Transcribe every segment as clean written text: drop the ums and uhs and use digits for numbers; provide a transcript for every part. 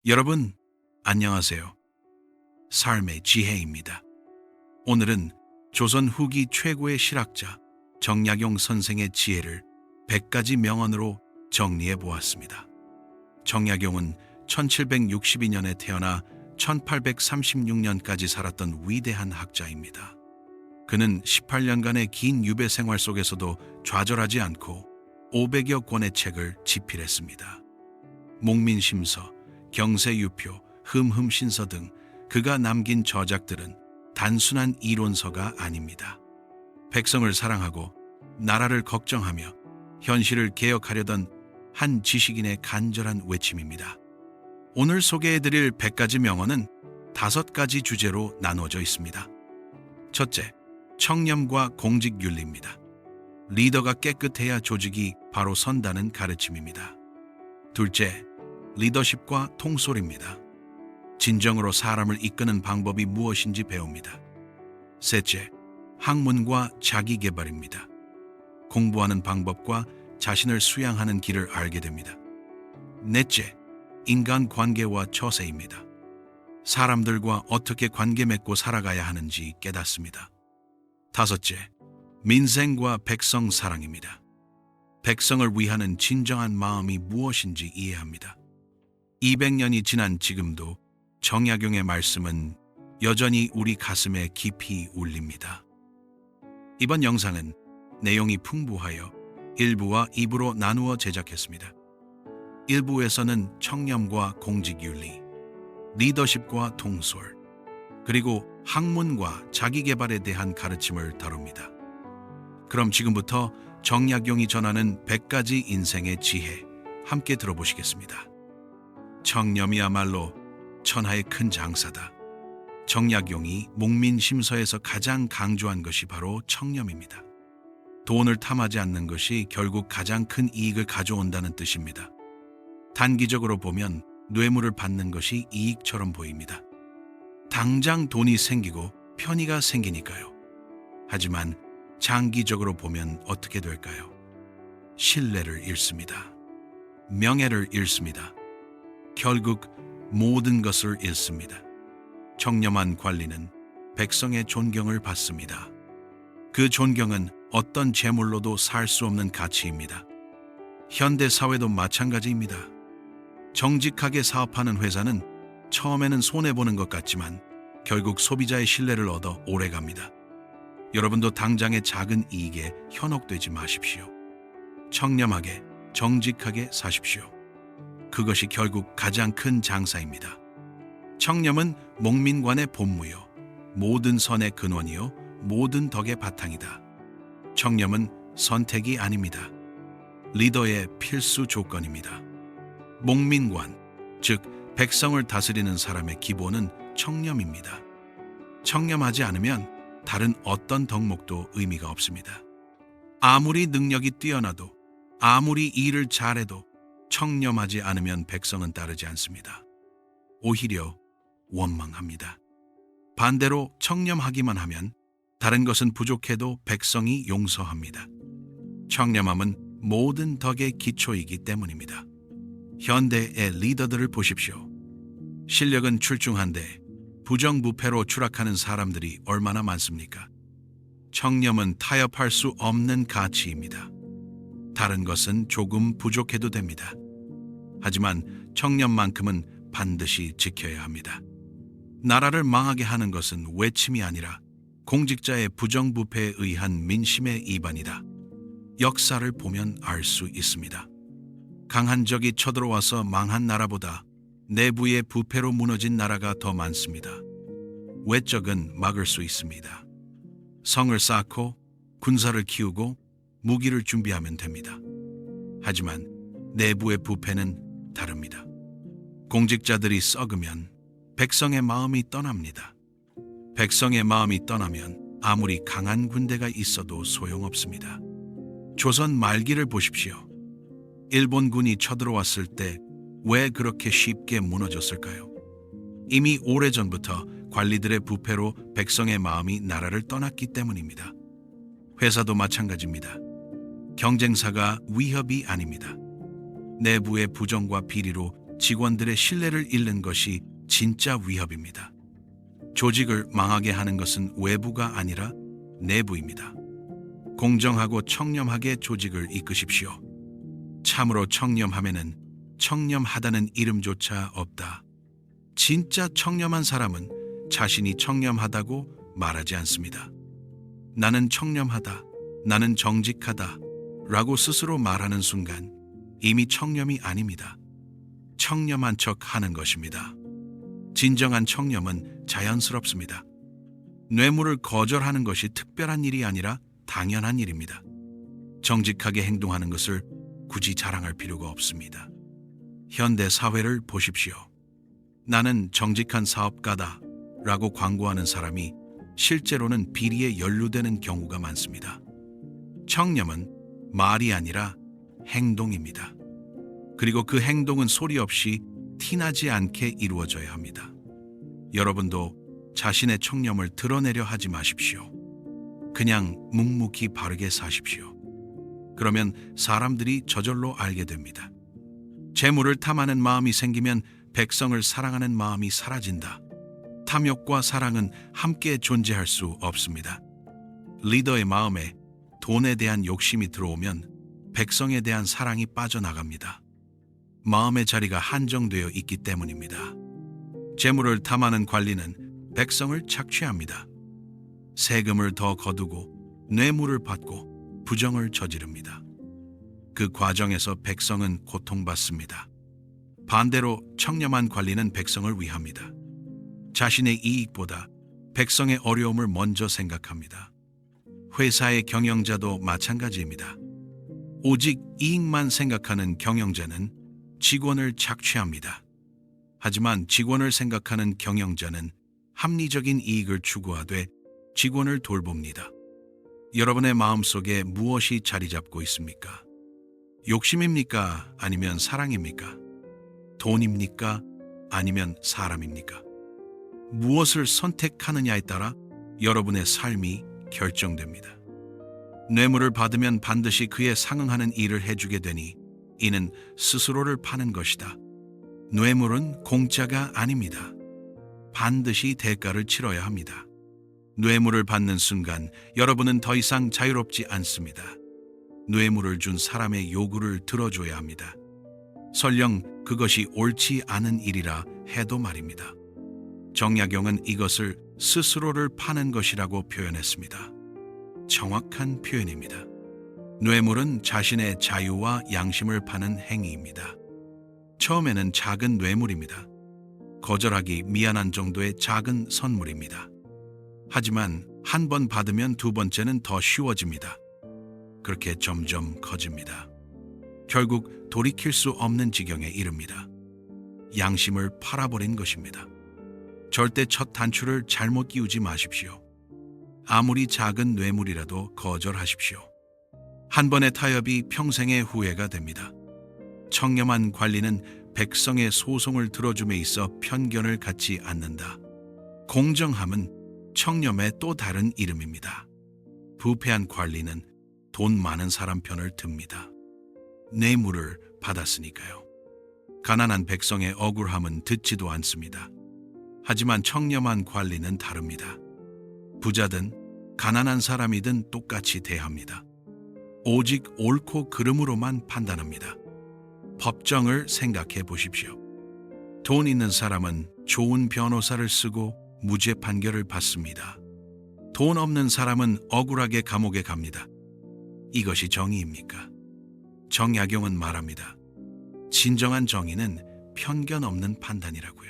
여러분, 안녕하세요. 삶의 지혜입니다. 오늘은 조선 후기 최고의 실학자 정약용 선생의 지혜를 100가지 명언으로 정리해 보았습니다. 정약용은 1762년에 태어나 1836년까지 살았던 위대한 학자입니다. 그는 18년간의 긴 유배 생활 속에서도 좌절하지 않고 500여 권의 책을 집필했습니다. 목민심서, 경세유표, 흠흠신서 등 그가 남긴 저작들은 단순한 이론서가 아닙니다. 백성을 사랑하고 나라를 걱정하며 현실을 개혁하려던 한 지식인의 간절한 외침입니다. 오늘 소개해드릴 100가지 명언은 5가지 주제로 나누어져 있습니다. 첫째, 청렴과 공직윤리입니다. 리더가 깨끗해야 조직이 바로 선다는 가르침입니다. 둘째, 리더십과 통솔입니다. 진정으로 사람을 이끄는 방법이 무엇인지 배웁니다. 셋째, 학문과 자기개발입니다. 공부하는 방법과 자신을 수양하는 길을 알게 됩니다. 넷째, 인간관계와 처세입니다. 사람들과 어떻게 관계 맺고 살아가야 하는지 깨닫습니다. 다섯째, 민생과 백성 사랑입니다. 백성을 위하는 진정한 마음이 무엇인지 이해합니다. 200년이 지난 지금도 정약용의 말씀은 여전히 우리 가슴에 깊이 울립니다. 이번 영상은 내용이 풍부하여 1부와 2부로 나누어 제작했습니다. 1부에서는 청렴과 공직윤리, 리더십과 통솔, 그리고 학문과 자기개발에 대한 가르침을 다룹니다. 그럼 지금부터 정약용이 전하는 100가지 인생의 지혜 함께 들어보시겠습니다. 청렴이야말로 천하의 큰 장사다. 정약용이 목민심서에서 가장 강조한 것이 바로 청렴입니다. 돈을 탐하지 않는 것이 결국 가장 큰 이익을 가져온다는 뜻입니다. 단기적으로 보면 뇌물을 받는 것이 이익처럼 보입니다. 당장 돈이 생기고 편의가 생기니까요. 하지만 장기적으로 보면 어떻게 될까요? 신뢰를 잃습니다. 명예를 잃습니다. 결국 모든 것을 잃습니다. 청렴한 관리는 백성의 존경을 받습니다. 그 존경은 어떤 재물로도 살 수 없는 가치입니다. 현대 사회도 마찬가지입니다. 정직하게 사업하는 회사는 처음에는 손해보는 것 같지만 결국 소비자의 신뢰를 얻어 오래갑니다. 여러분도 당장의 작은 이익에 현혹되지 마십시오. 청렴하게, 정직하게 사십시오. 그것이 결국 가장 큰 장사입니다. 청렴은 목민관의 본무요, 모든 선의 근원이요, 모든 덕의 바탕이다. 청렴은 선택이 아닙니다. 리더의 필수 조건입니다. 목민관, 즉 백성을 다스리는 사람의 기본은 청렴입니다. 청렴하지 않으면 다른 어떤 덕목도 의미가 없습니다. 아무리 능력이 뛰어나도, 아무리 일을 잘해도 청렴하지 않으면 백성은 따르지 않습니다. 오히려 원망합니다. 반대로 청렴하기만 하면 다른 것은 부족해도 백성이 용서합니다. 청렴함은 모든 덕의 기초이기 때문입니다. 현대의 리더들을 보십시오. 실력은 출중한데 부정부패로 추락하는 사람들이 얼마나 많습니까? 청렴은 타협할 수 없는 가치입니다. 다른 것은 조금 부족해도 됩니다. 하지만 청렴만큼은 반드시 지켜야 합니다. 나라를 망하게 하는 것은 외침이 아니라 공직자의 부정부패에 의한 민심의 이반이다. 역사를 보면 알 수 있습니다. 강한 적이 쳐들어와서 망한 나라보다 내부의 부패로 무너진 나라가 더 많습니다. 외적은 막을 수 있습니다. 성을 쌓고 군사를 키우고 무기를 준비하면 됩니다. 하지만 내부의 부패는 다릅니다. 공직자들이 썩으면 백성의 마음이 떠납니다. 백성의 마음이 떠나면 아무리 강한 군대가 있어도 소용없습니다. 조선 말기를 보십시오. 일본군이 쳐들어왔을 때 왜 그렇게 쉽게 무너졌을까요? 이미 오래전부터 관리들의 부패로 백성의 마음이 나라를 떠났기 때문입니다. 회사도 마찬가지입니다. 경쟁사가 위협이 아닙니다. 내부의 부정과 비리로 직원들의 신뢰를 잃는 것이 진짜 위협입니다. 조직을 망하게 하는 것은 외부가 아니라 내부입니다. 공정하고 청렴하게 조직을 이끄십시오. 참으로 청렴함에는 청렴하다는 이름조차 없다. 진짜 청렴한 사람은 자신이 청렴하다고 말하지 않습니다. 나는 청렴하다, 나는 정직하다 라고 스스로 말하는 순간 이미 청렴이 아닙니다. 청렴한 척 하는 것입니다. 진정한 청렴은 자연스럽습니다. 뇌물을 거절하는 것이 특별한 일이 아니라 당연한 일입니다. 정직하게 행동하는 것을 굳이 자랑할 필요가 없습니다. 현대 사회를 보십시오. 나는 정직한 사업가다 라고 광고하는 사람이 실제로는 비리에 연루되는 경우가 많습니다. 청렴은 말이 아니라 행동입니다. 그리고 그 행동은 소리 없이 티나지 않게 이루어져야 합니다. 여러분도 자신의 청렴을 드러내려 하지 마십시오. 그냥 묵묵히 바르게 사십시오. 그러면 사람들이 저절로 알게 됩니다. 재물을 탐하는 마음이 생기면 백성을 사랑하는 마음이 사라진다. 탐욕과 사랑은 함께 존재할 수 없습니다. 리더의 마음에 돈에 대한 욕심이 들어오면 백성에 대한 사랑이 빠져나갑니다. 마음의 자리가 한정되어 있기 때문입니다. 재물을 탐하는 관리는 백성을 착취합니다. 세금을 더 거두고 뇌물을 받고 부정을 저지릅니다. 그 과정에서 백성은 고통받습니다. 반대로 청렴한 관리는 백성을 위합니다. 자신의 이익보다 백성의 어려움을 먼저 생각합니다. 회사의 경영자도 마찬가지입니다. 오직 이익만 생각하는 경영자는 직원을 착취합니다. 하지만 직원을 생각하는 경영자는 합리적인 이익을 추구하되 직원을 돌봅니다. 여러분의 마음속에 무엇이 자리 잡고 있습니까? 욕심입니까? 아니면 사랑입니까? 돈입니까? 아니면 사람입니까? 무엇을 선택하느냐에 따라 여러분의 삶이 결정됩니다. 뇌물을 받으면 반드시 그에 상응하는 일을 해주게 되니 이는 스스로를 파는 것이다. 뇌물은 공짜가 아닙니다. 반드시 대가를 치러야 합니다. 뇌물을 받는 순간 여러분은 더 이상 자유롭지 않습니다. 뇌물을 준 사람의 요구를 들어줘야 합니다. 설령 그것이 옳지 않은 일이라 해도 말입니다. 정약용은 이것을 스스로를 파는 것이라고 표현했습니다. 정확한 표현입니다. 뇌물은 자신의 자유와 양심을 파는 행위입니다. 처음에는 작은 뇌물입니다. 거절하기 미안한 정도의 작은 선물입니다. 하지만 한 번 받으면 두 번째는 더 쉬워집니다. 그렇게 점점 커집니다. 결국 돌이킬 수 없는 지경에 이릅니다. 양심을 팔아버린 것입니다. 절대 첫 단추를 잘못 끼우지 마십시오. 아무리 작은 뇌물이라도 거절하십시오. 한 번의 타협이 평생의 후회가 됩니다. 청렴한 관리는 백성의 소송을 들어줌에 있어 편견을 갖지 않는다. 공정함은 청렴의 또 다른 이름입니다. 부패한 관리는 돈 많은 사람 편을 듭니다. 뇌물을 받았으니까요. 가난한 백성의 억울함은 듣지도 않습니다. 하지만 청렴한 관리는 다릅니다. 부자든 가난한 사람이든 똑같이 대합니다. 오직 옳고 그름으로만 판단합니다. 법정을 생각해 보십시오. 돈 있는 사람은 좋은 변호사를 쓰고 무죄 판결을 받습니다. 돈 없는 사람은 억울하게 감옥에 갑니다. 이것이 정의입니까? 정약용은 말합니다. 진정한 정의는 편견 없는 판단이라고요.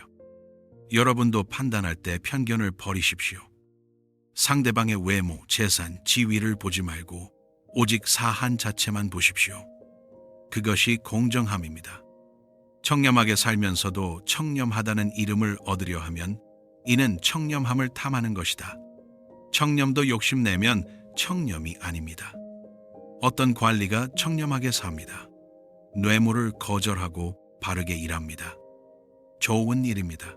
여러분도 판단할 때 편견을 버리십시오. 상대방의 외모, 재산, 지위를 보지 말고 오직 사안 자체만 보십시오. 그것이 공정함입니다. 청렴하게 살면서도 청렴하다는 이름을 얻으려 하면 이는 청렴함을 탐하는 것이다. 청렴도 욕심내면 청렴이 아닙니다. 어떤 관리가 청렴하게 삽니다. 뇌물을 거절하고 바르게 일합니다. 좋은 일입니다.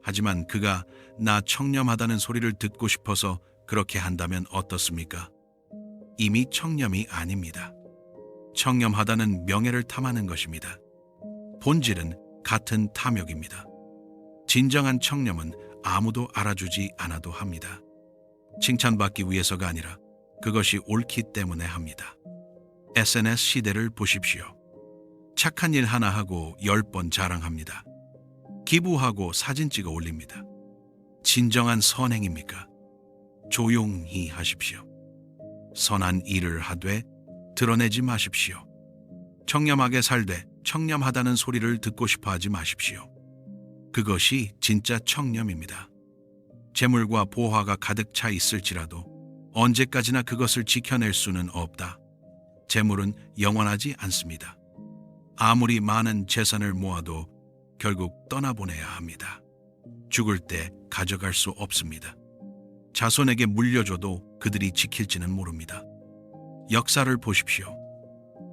하지만 그가 나 청렴하다는 소리를 듣고 싶어서 그렇게 한다면 어떻습니까? 이미 청렴이 아닙니다. 청렴하다는 명예를 탐하는 것입니다. 본질은 같은 탐욕입니다. 진정한 청렴은 아무도 알아주지 않아도 합니다. 칭찬받기 위해서가 아니라 그것이 옳기 때문에 합니다. SNS 시대를 보십시오. 착한 일 하나 하고 10번 자랑합니다. 기부하고 사진 찍어 올립니다. 진정한 선행입니까? 조용히 하십시오. 선한 일을 하되 드러내지 마십시오. 청렴하게 살되 청렴하다는 소리를 듣고 싶어 하지 마십시오. 그것이 진짜 청렴입니다. 재물과 보화가 가득 차 있을지라도 언제까지나 그것을 지켜낼 수는 없다. 재물은 영원하지 않습니다. 아무리 많은 재산을 모아도 결국 떠나보내야 합니다. 죽을 때 가져갈 수 없습니다. 자손에게 물려줘도 그들이 지킬지는 모릅니다. 역사를 보십시오.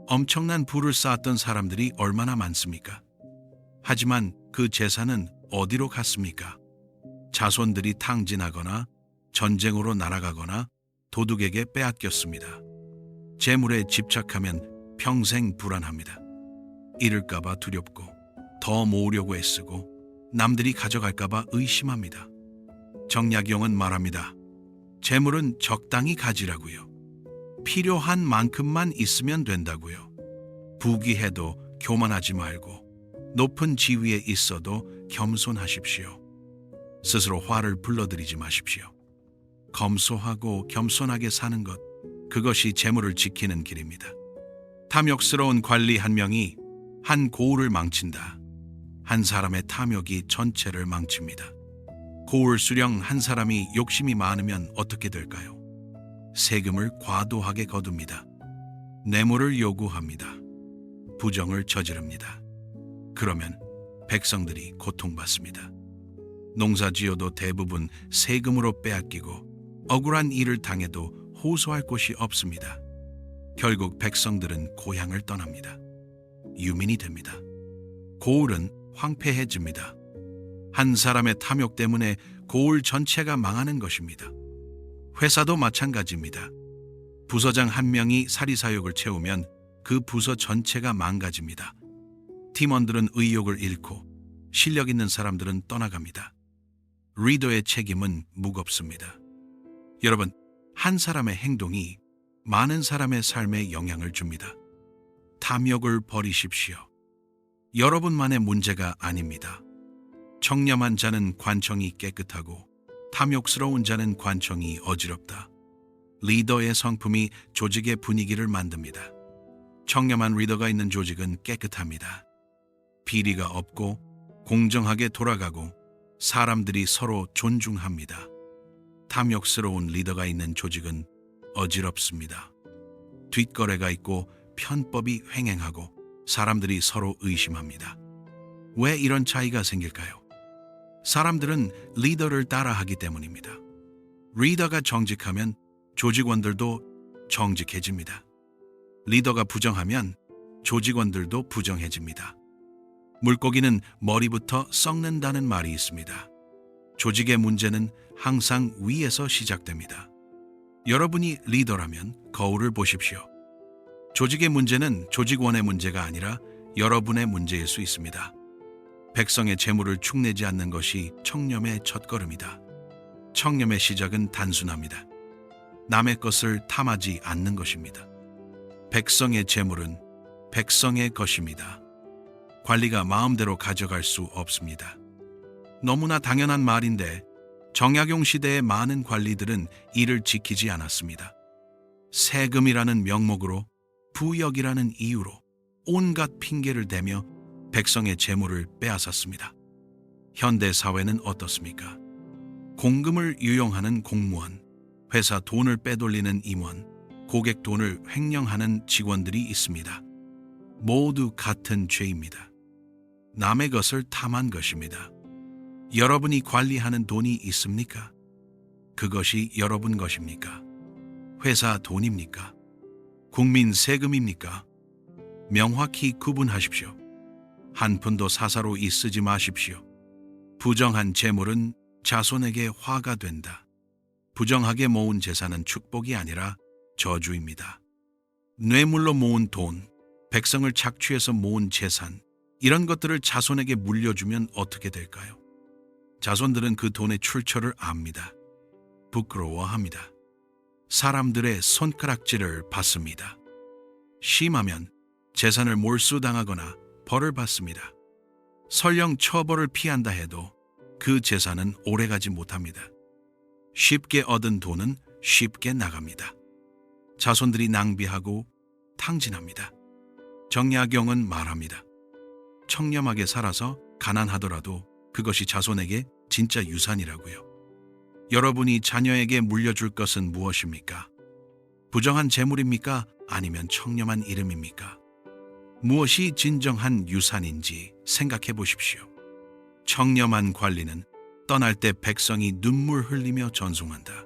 엄청난 부를 쌓았던 사람들이 얼마나 많습니까? 하지만 그 재산은 어디로 갔습니까? 자손들이 탕진하거나 전쟁으로 날아가거나 도둑에게 빼앗겼습니다. 재물에 집착하면 평생 불안합니다. 잃을까봐 두렵고 더 모으려고 애쓰고 남들이 가져갈까봐 의심합니다. 정약용은 말합니다. 재물은 적당히 가지라고요. 필요한 만큼만 있으면 된다고요. 부귀해도 교만하지 말고 높은 지위에 있어도 겸손하십시오. 스스로 화를 불러들이지 마십시오. 검소하고 겸손하게 사는 것, 그것이 재물을 지키는 길입니다. 탐욕스러운 관리 한 명이 한 고을을 망친다. 한 사람의 탐욕이 전체를 망칩니다. 고을 수령 한 사람이 욕심이 많으면 어떻게 될까요? 세금을 과도하게 거둡니다. 뇌물을 요구합니다. 부정을 저지릅니다. 그러면 백성들이 고통받습니다. 농사지어도 대부분 세금으로 빼앗기고 억울한 일을 당해도 호소할 곳이 없습니다. 결국 백성들은 고향을 떠납니다. 유민이 됩니다. 고을은 황폐해집니다. 한 사람의 탐욕 때문에 고을 전체가 망하는 것입니다. 회사도 마찬가지입니다. 부서장 한 명이 사리사욕을 채우면 그 부서 전체가 망가집니다. 팀원들은 의욕을 잃고 실력 있는 사람들은 떠나갑니다. 리더의 책임은 무겁습니다. 여러분, 한 사람의 행동이 많은 사람의 삶에 영향을 줍니다. 탐욕을 버리십시오. 여러분만의 문제가 아닙니다. 청렴한 자는 관청이 깨끗하고 탐욕스러운 자는 관청이 어지럽다. 리더의 성품이 조직의 분위기를 만듭니다. 청렴한 리더가 있는 조직은 깨끗합니다. 비리가 없고 공정하게 돌아가고 사람들이 서로 존중합니다. 탐욕스러운 리더가 있는 조직은 어지럽습니다. 뒷거래가 있고 편법이 횡행하고 사람들이 서로 의심합니다. 왜 이런 차이가 생길까요? 사람들은 리더를 따라하기 때문입니다. 리더가 정직하면 조직원들도 정직해집니다. 리더가 부정하면 조직원들도 부정해집니다. 물고기는 머리부터 썩는다는 말이 있습니다. 조직의 문제는 항상 위에서 시작됩니다. 여러분이 리더라면 거울을 보십시오. 조직의 문제는 조직원의 문제가 아니라 여러분의 문제일 수 있습니다. 백성의 재물을 축내지 않는 것이 청렴의 첫걸음이다. 청렴의 시작은 단순합니다. 남의 것을 탐하지 않는 것입니다. 백성의 재물은 백성의 것입니다. 관리가 마음대로 가져갈 수 없습니다. 너무나 당연한 말인데 정약용 시대의 많은 관리들은 이를 지키지 않았습니다. 세금이라는 명목으로 부역이라는 이유로 온갖 핑계를 대며 백성의 재물을 빼앗았습니다. 현대 사회는 어떻습니까? 공금을 유용하는 공무원, 회사 돈을 빼돌리는 임원, 고객 돈을 횡령하는 직원들이 있습니다. 모두 같은 죄입니다. 남의 것을 탐한 것입니다. 여러분이 관리하는 돈이 있습니까? 그것이 여러분 것입니까? 회사 돈입니까? 국민 세금입니까? 명확히 구분하십시오. 한 푼도 사사로이 쓰지 마십시오. 부정한 재물은 자손에게 화가 된다. 부정하게 모은 재산은 축복이 아니라 저주입니다. 뇌물로 모은 돈, 백성을 착취해서 모은 재산, 이런 것들을 자손에게 물려주면 어떻게 될까요? 자손들은 그 돈의 출처를 압니다. 부끄러워합니다. 사람들의 손가락질을 받습니다. 심하면 재산을 몰수당하거나 벌을 받습니다. 설령 처벌을 피한다 해도 그 재산은 오래가지 못합니다. 쉽게 얻은 돈은 쉽게 나갑니다. 자손들이 낭비하고 탕진합니다. 정약용은 말합니다. 청렴하게 살아서 가난하더라도 그것이 자손에게 진짜 유산이라고요. 여러분이 자녀에게 물려줄 것은 무엇입니까? 부정한 재물입니까? 아니면 청렴한 이름입니까? 무엇이 진정한 유산인지 생각해 보십시오. 청렴한 관리는 떠날 때 백성이 눈물 흘리며 전송한다.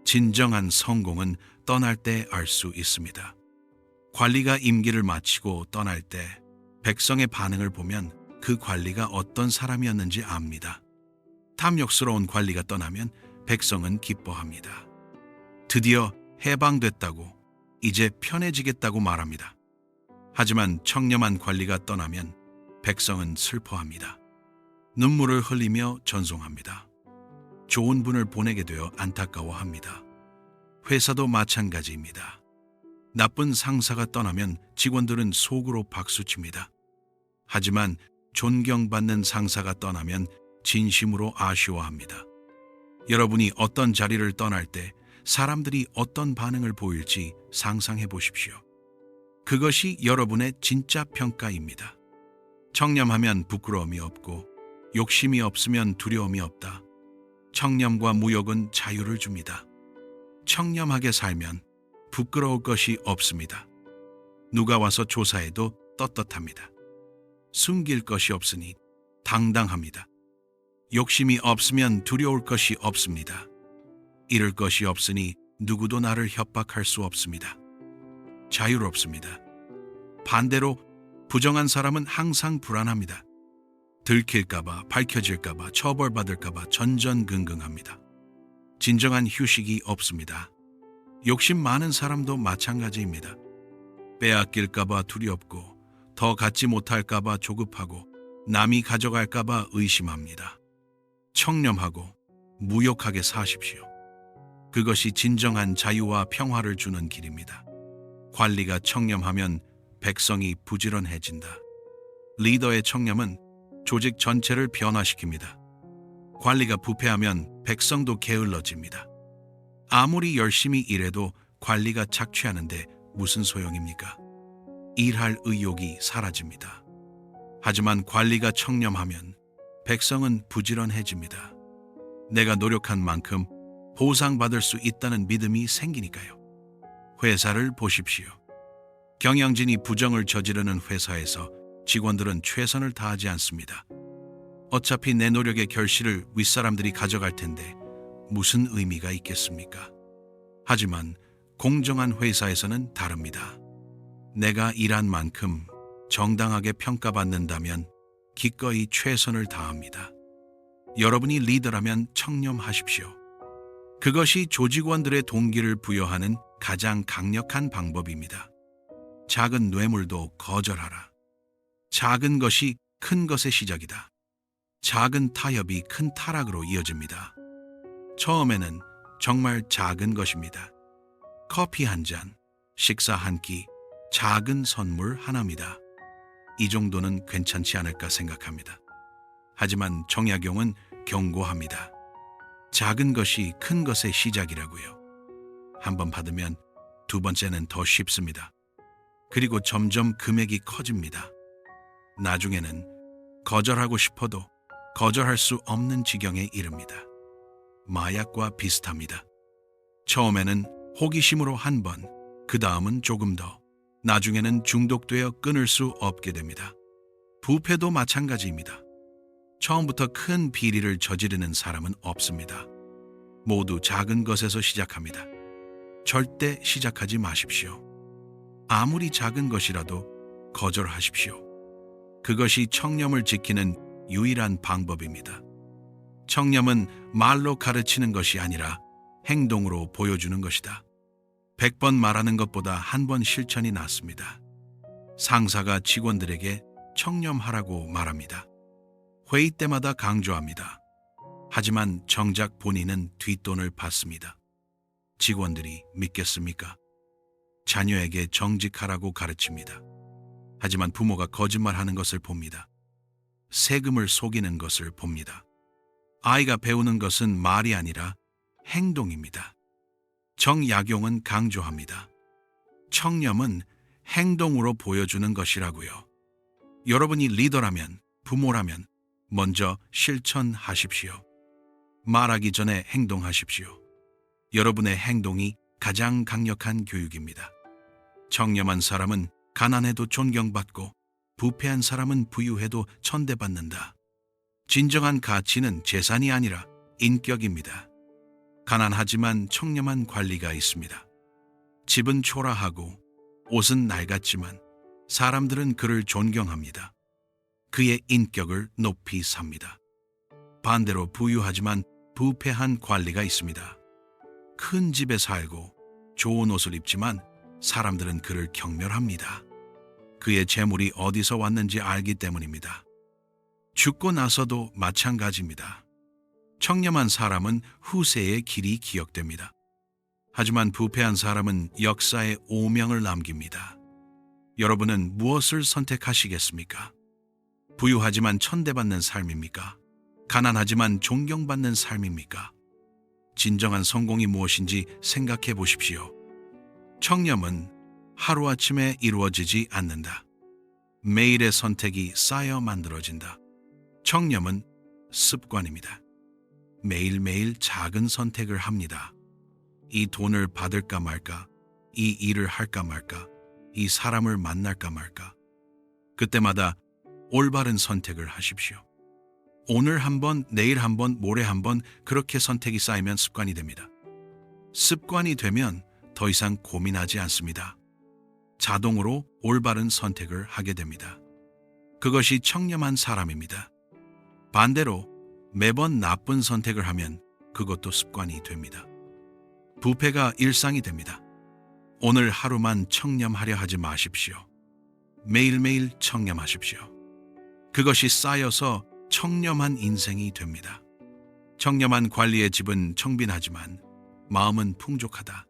진정한 성공은 떠날 때 알 수 있습니다. 관리가 임기를 마치고 떠날 때 백성의 반응을 보면 그 관리가 어떤 사람이었는지 압니다. 탐욕스러운 관리가 떠나면 백성은 기뻐합니다. 드디어 해방됐다고, 이제 편해지겠다고 말합니다. 하지만 청렴한 관리가 떠나면 백성은 슬퍼합니다. 눈물을 흘리며 전송합니다. 좋은 분을 보내게 되어 안타까워합니다. 회사도 마찬가지입니다. 나쁜 상사가 떠나면 직원들은 속으로 박수칩니다. 하지만 존경받는 상사가 떠나면 진심으로 아쉬워합니다. 여러분이 어떤 자리를 떠날 때 사람들이 어떤 반응을 보일지 상상해 보십시오. 그것이 여러분의 진짜 평가입니다. 청렴하면 부끄러움이 없고 욕심이 없으면 두려움이 없다. 청렴과 무욕은 자유를 줍니다. 청렴하게 살면 부끄러울 것이 없습니다. 누가 와서 조사해도 떳떳합니다. 숨길 것이 없으니 당당합니다. 욕심이 없으면 두려울 것이 없습니다. 잃을 것이 없으니 누구도 나를 협박할 수 없습니다. 자유롭습니다. 반대로 부정한 사람은 항상 불안합니다. 들킬까봐, 밝혀질까봐, 처벌받을까봐 전전긍긍합니다. 진정한 휴식이 없습니다. 욕심 많은 사람도 마찬가지입니다. 빼앗길까봐 두렵고, 더 갖지 못할까봐 조급하고, 남이 가져갈까봐 의심합니다. 청렴하고 무욕하게 사십시오. 그것이 진정한 자유와 평화를 주는 길입니다. 관리가 청렴하면 백성이 부지런해진다. 리더의 청렴은 조직 전체를 변화시킵니다. 관리가 부패하면 백성도 게을러집니다. 아무리 열심히 일해도 관리가 착취하는데 무슨 소용입니까? 일할 의욕이 사라집니다. 하지만 관리가 청렴하면 백성은 부지런해집니다. 내가 노력한 만큼 보상받을 수 있다는 믿음이 생기니까요. 회사를 보십시오. 경영진이 부정을 저지르는 회사에서 직원들은 최선을 다하지 않습니다. 어차피 내 노력의 결실을 윗사람들이 가져갈 텐데 무슨 의미가 있겠습니까? 하지만 공정한 회사에서는 다릅니다. 내가 일한 만큼 정당하게 평가받는다면 기꺼이 최선을 다합니다. 여러분이 리더라면 청렴하십시오. 그것이 조직원들의 동기를 부여하는 가장 강력한 방법입니다. 작은 뇌물도 거절하라. 작은 것이 큰 것의 시작이다. 작은 타협이 큰 타락으로 이어집니다. 처음에는 정말 작은 것입니다. 커피 한 잔, 식사 한 끼, 작은 선물 하나입니다. 이 정도는 괜찮지 않을까 생각합니다. 하지만 정약용은 경고합니다. 작은 것이 큰 것의 시작이라고요. 한번 받으면 두 번째는 더 쉽습니다. 그리고 점점 금액이 커집니다. 나중에는 거절하고 싶어도 거절할 수 없는 지경에 이릅니다. 마약과 비슷합니다. 처음에는 호기심으로 한 번, 그 다음은 조금 더, 나중에는 중독되어 끊을 수 없게 됩니다. 부패도 마찬가지입니다. 처음부터 큰 비리를 저지르는 사람은 없습니다. 모두 작은 것에서 시작합니다. 절대 시작하지 마십시오. 아무리 작은 것이라도 거절하십시오. 그것이 청렴을 지키는 유일한 방법입니다. 청렴은 말로 가르치는 것이 아니라 행동으로 보여주는 것이다. 100번 말하는 것보다 한 번 실천이 낫습니다. 상사가 직원들에게 청렴하라고 말합니다. 회의 때마다 강조합니다. 하지만 정작 본인은 뒷돈을 받습니다. 직원들이 믿겠습니까? 자녀에게 정직하라고 가르칩니다. 하지만 부모가 거짓말하는 것을 봅니다. 세금을 속이는 것을 봅니다. 아이가 배우는 것은 말이 아니라 행동입니다. 정약용은 강조합니다. 청렴은 행동으로 보여주는 것이라고요. 여러분이 리더라면, 부모라면 먼저 실천하십시오. 말하기 전에 행동하십시오. 여러분의 행동이 가장 강력한 교육입니다. 청렴한 사람은 가난해도 존경받고 부패한 사람은 부유해도 천대받는다. 진정한 가치는 재산이 아니라 인격입니다. 가난하지만 청렴한 관리가 있습니다. 집은 초라하고 옷은 낡았지만 사람들은 그를 존경합니다. 그의 인격을 높이 삽니다. 반대로 부유하지만 부패한 관리가 있습니다. 큰 집에 살고 좋은 옷을 입지만 사람들은 그를 경멸합니다. 그의 재물이 어디서 왔는지 알기 때문입니다. 죽고 나서도 마찬가지입니다. 청렴한 사람은 후세의 길이 기억됩니다. 하지만 부패한 사람은 역사에 오명을 남깁니다. 여러분은 무엇을 선택하시겠습니까? 부유하지만 천대받는 삶입니까? 가난하지만 존경받는 삶입니까? 진정한 성공이 무엇인지 생각해 보십시오. 청렴은 하루아침에 이루어지지 않는다. 매일의 선택이 쌓여 만들어진다. 청렴은 습관입니다. 매일매일 작은 선택을 합니다. 이 돈을 받을까 말까, 이 일을 할까 말까, 이 사람을 만날까 말까. 그때마다 올바른 선택을 하십시오. 오늘 한 번, 내일 한 번, 모레 한 번 그렇게 선택이 쌓이면 습관이 됩니다. 습관이 되면 더 이상 고민하지 않습니다. 자동으로 올바른 선택을 하게 됩니다. 그것이 청렴한 사람입니다. 반대로 매번 나쁜 선택을 하면 그것도 습관이 됩니다. 부패가 일상이 됩니다. 오늘 하루만 청렴하려 하지 마십시오. 매일매일 청렴하십시오. 그것이 쌓여서 청렴한 인생이 됩니다. 청렴한 관리의 집은 청빈하지만 마음은 풍족하다.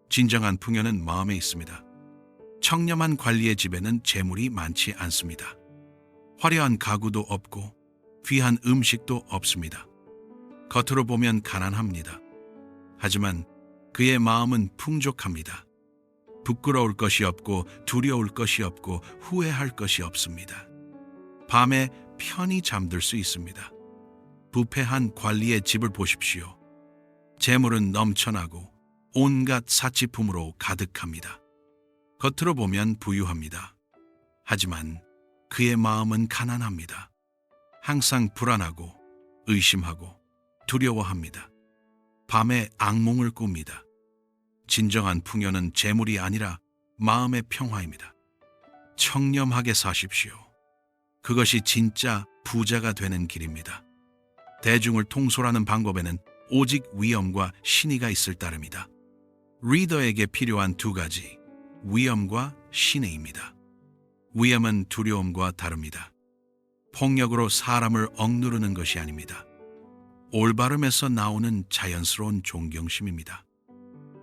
진정한 풍요는 마음에 있습니다. 청렴한 관리의 집에는 재물이 많지 않습니다. 화려한 가구도 없고 귀한 음식도 없습니다. 겉으로 보면 가난합니다. 하지만 그의 마음은 풍족합니다. 부끄러울 것이 없고 두려울 것이 없고 후회할 것이 없습니다. 밤에 편히 잠들 수 있습니다. 부패한 관리의 집을 보십시오. 재물은 넘쳐나고 온갖 사치품으로 가득합니다. 겉으로 보면 부유합니다. 하지만 그의 마음은 가난합니다. 항상 불안하고 의심하고 두려워합니다. 밤에 악몽을 꿉니다. 진정한 풍요는 재물이 아니라 마음의 평화입니다. 청렴하게 사십시오. 그것이 진짜 부자가 되는 길입니다. 대중을 통솔하는 방법에는 오직 위엄과 신의가 있을 따름이다. 리더에게 필요한 두 가지, 위엄과 신의입니다. 위엄은 두려움과 다릅니다. 폭력으로 사람을 억누르는 것이 아닙니다. 올바름에서 나오는 자연스러운 존경심입니다.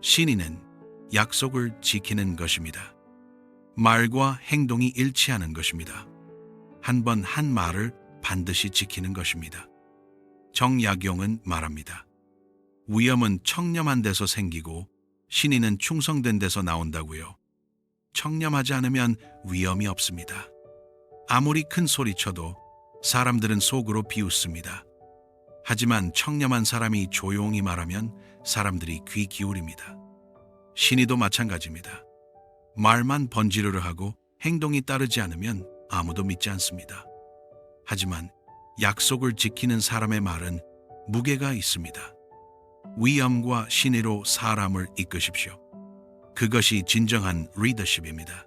신의는 약속을 지키는 것입니다. 말과 행동이 일치하는 것입니다. 한 번 한 말을 반드시 지키는 것입니다. 정약용은 말합니다. 위엄은 청렴한 데서 생기고 신의는 충성된 데서 나온다고요. 청렴하지 않으면 위엄이 없습니다. 아무리 큰 소리쳐도 사람들은 속으로 비웃습니다. 하지만 청렴한 사람이 조용히 말하면 사람들이 귀 기울입니다. 신의도 마찬가지입니다. 말만 번지르르 하고 행동이 따르지 않으면 아무도 믿지 않습니다. 하지만 약속을 지키는 사람의 말은 무게가 있습니다. 위엄과 신의로 사람을 이끄십시오. 그것이 진정한 리더십입니다.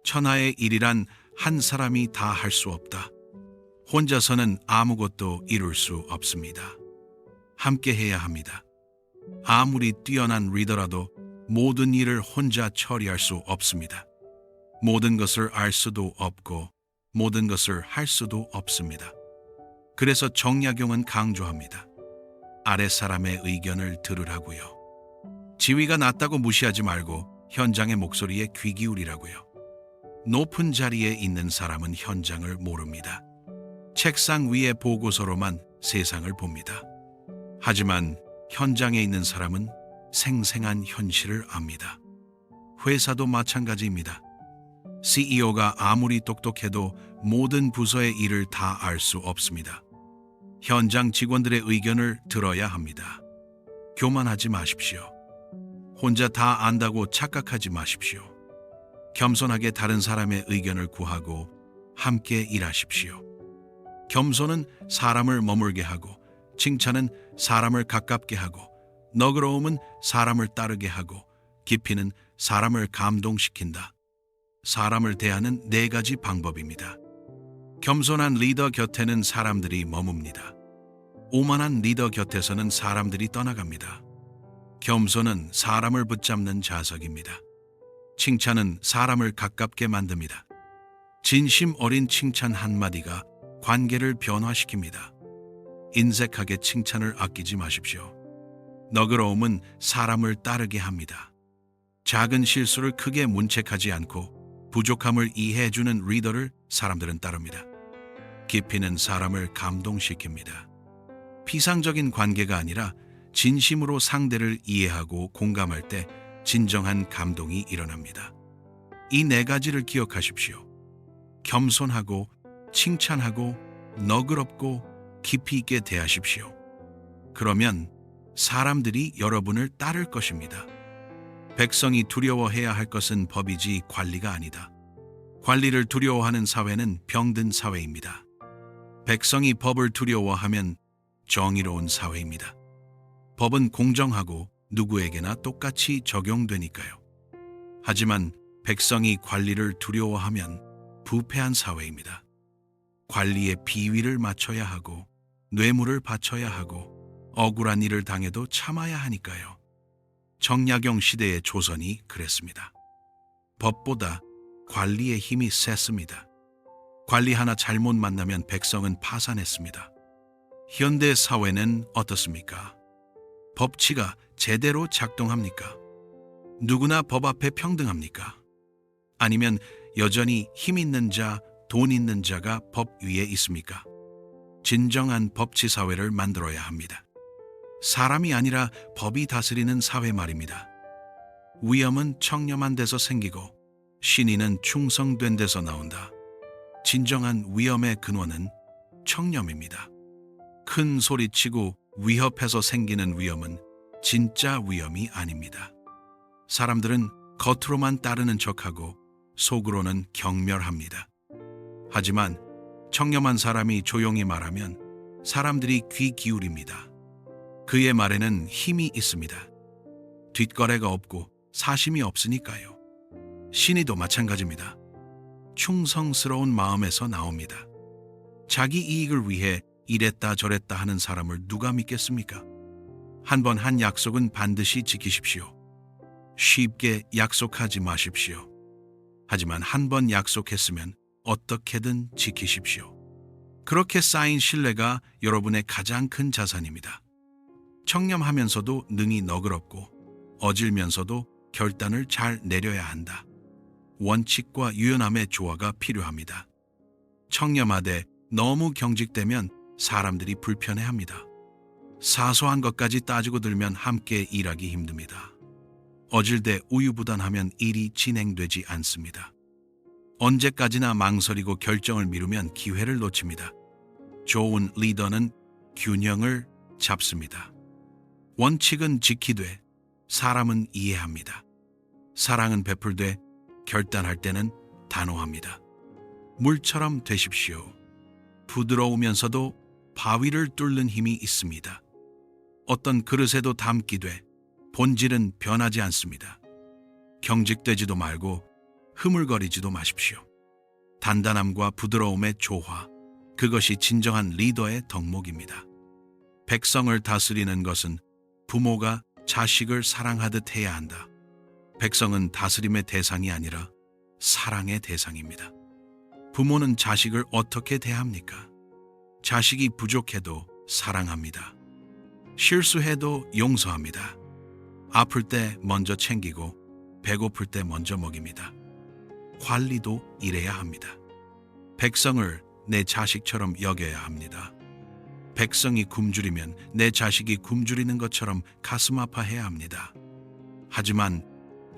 천하의 일이란 한 사람이 다 할 수 없다. 혼자서는 아무것도 이룰 수 없습니다. 함께 해야 합니다. 아무리 뛰어난 리더라도 모든 일을 혼자 처리할 수 없습니다. 모든 것을 알 수도 없고 모든 것을 할 수도 없습니다. 그래서 정약용은 강조합니다. 아랫사람의 의견을 들으라고요. 지위가 낮다고 무시하지 말고 현장의 목소리에 귀 기울이라고요. 높은 자리에 있는 사람은 현장을 모릅니다. 책상 위의 보고서로만 세상을 봅니다. 하지만 현장에 있는 사람은 생생한 현실을 압니다. 회사도 마찬가지입니다. CEO가 아무리 똑똑해도 모든 부서의 일을 다 알 수 없습니다. 현장 직원들의 의견을 들어야 합니다. 교만하지 마십시오. 혼자 다 안다고 착각하지 마십시오. 겸손하게 다른 사람의 의견을 구하고 함께 일하십시오. 겸손은 사람을 머물게 하고, 칭찬은 사람을 가깝게 하고, 너그러움은 사람을 따르게 하고, 깊이는 사람을 감동시킨다. 사람을 대하는 4가지 방법입니다. 겸손한 리더 곁에는 사람들이 머뭅니다. 오만한 리더 곁에서는 사람들이 떠나갑니다. 겸손은 사람을 붙잡는 자석입니다. 칭찬은 사람을 가깝게 만듭니다. 진심 어린 칭찬 한마디가 관계를 변화시킵니다. 인색하게 칭찬을 아끼지 마십시오. 너그러움은 사람을 따르게 합니다. 작은 실수를 크게 문책하지 않고 부족함을 이해해주는 리더를 사람들은 따릅니다. 깊이는 사람을 감동시킵니다. 피상적인 관계가 아니라 진심으로 상대를 이해하고 공감할 때 진정한 감동이 일어납니다. 이 4가지를 기억하십시오. 겸손하고 칭찬하고 너그럽고 깊이 있게 대하십시오. 그러면 사람들이 여러분을 따를 것입니다. 백성이 두려워해야 할 것은 법이지 관리가 아니다. 관리를 두려워하는 사회는 병든 사회입니다. 백성이 법을 두려워하면 정의로운 사회입니다. 법은 공정하고 누구에게나 똑같이 적용되니까요. 하지만 백성이 관리를 두려워하면 부패한 사회입니다. 관리에 비위를 맞춰야 하고 뇌물을 바쳐야 하고 억울한 일을 당해도 참아야 하니까요. 정약용 시대의 조선이 그랬습니다. 법보다 관리의 힘이 셌습니다. 관리 하나 잘못 만나면 백성은 파산했습니다. 현대 사회는 어떻습니까? 법치가 제대로 작동합니까? 누구나 법 앞에 평등합니까? 아니면 여전히 힘 있는 자, 돈 있는 자가 법 위에 있습니까? 진정한 법치 사회를 만들어야 합니다. 사람이 아니라 법이 다스리는 사회 말입니다. 위엄은 청렴한 데서 생기고 신의는 충성된 데서 나온다. 진정한 위엄의 근원은 청렴입니다. 큰 소리치고 위협해서 생기는 위엄은 진짜 위엄이 아닙니다. 사람들은 겉으로만 따르는 척하고 속으로는 경멸합니다. 하지만 청렴한 사람이 조용히 말하면 사람들이 귀 기울입니다. 그의 말에는 힘이 있습니다. 뒷거래가 없고 사심이 없으니까요. 신의도 마찬가지입니다. 충성스러운 마음에서 나옵니다. 자기 이익을 위해 이랬다 저랬다 하는 사람을 누가 믿겠습니까? 한 번 한 약속은 반드시 지키십시오. 쉽게 약속하지 마십시오. 하지만 한 번 약속했으면 어떻게든 지키십시오. 그렇게 쌓인 신뢰가 여러분의 가장 큰 자산입니다. 청렴하면서도 능히 너그럽고 어질면서도 결단을 잘 내려야 한다. 원칙과 유연함의 조화가 필요합니다. 청렴하되 너무 경직되면 사람들이 불편해합니다. 사소한 것까지 따지고 들면 함께 일하기 힘듭니다. 어질대 우유부단하면 일이 진행되지 않습니다. 언제까지나 망설이고 결정을 미루면 기회를 놓칩니다. 좋은 리더는 균형을 잡습니다. 원칙은 지키되 사람은 이해합니다. 사랑은 베풀되 결단할 때는 단호합니다. 물처럼 되십시오. 부드러우면서도 바위를 뚫는 힘이 있습니다. 어떤 그릇에도 담기 돼 본질은 변하지 않습니다. 경직되지도 말고 흐물거리지도 마십시오. 단단함과 부드러움의 조화, 그것이 진정한 리더의 덕목입니다. 백성을 다스리는 것은 부모가 자식을 사랑하듯 해야 한다. 백성은 다스림의 대상이 아니라 사랑의 대상입니다. 부모는 자식을 어떻게 대합니까? 자식이 부족해도 사랑합니다. 실수해도 용서합니다. 아플 때 먼저 챙기고 배고플 때 먼저 먹입니다. 관리도 이래야 합니다. 백성을 내 자식처럼 여겨야 합니다. 백성이 굶주리면 내 자식이 굶주리는 것처럼 가슴 아파해야 합니다. 하지만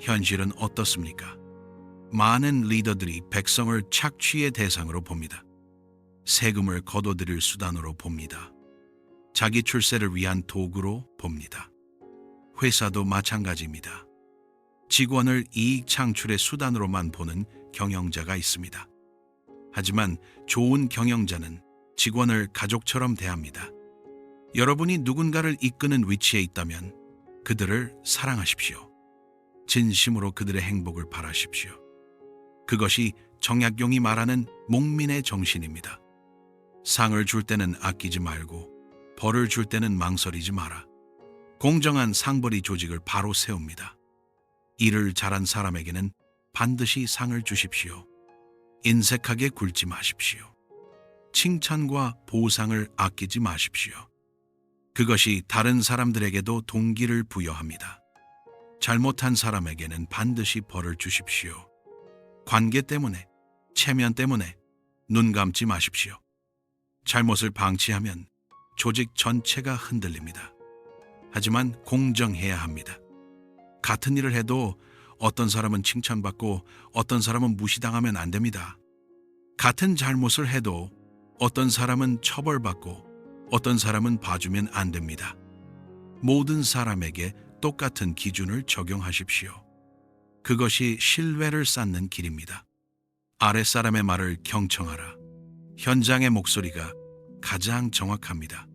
현실은 어떻습니까? 많은 리더들이 백성을 착취의 대상으로 봅니다. 세금을 거둬들일 수단으로 봅니다. 자기 출세를 위한 도구로 봅니다. 회사도 마찬가지입니다. 직원을 이익 창출의 수단으로만 보는 경영자가 있습니다. 하지만 좋은 경영자는 직원을 가족처럼 대합니다. 여러분이 누군가를 이끄는 위치에 있다면 그들을 사랑하십시오. 진심으로 그들의 행복을 바라십시오. 그것이 정약용이 말하는 목민의 정신입니다. 상을 줄 때는 아끼지 말고 벌을 줄 때는 망설이지 마라. 공정한 상벌이 조직을 바로 세웁니다. 일을 잘한 사람에게는 반드시 상을 주십시오. 인색하게 굴지 마십시오. 칭찬과 보상을 아끼지 마십시오. 그것이 다른 사람들에게도 동기를 부여합니다. 잘못한 사람에게는 반드시 벌을 주십시오. 관계 때문에, 체면 때문에 눈 감지 마십시오. 잘못을 방치하면 조직 전체가 흔들립니다. 하지만 공정해야 합니다. 같은 일을 해도 어떤 사람은 칭찬받고 어떤 사람은 무시당하면 안 됩니다. 같은 잘못을 해도 어떤 사람은 처벌받고 어떤 사람은 봐주면 안 됩니다. 모든 사람에게 똑같은 기준을 적용하십시오. 그것이 신뢰를 쌓는 길입니다. 아랫사람의 말을 경청하라. 현장의 목소리가 가장 정확합니다.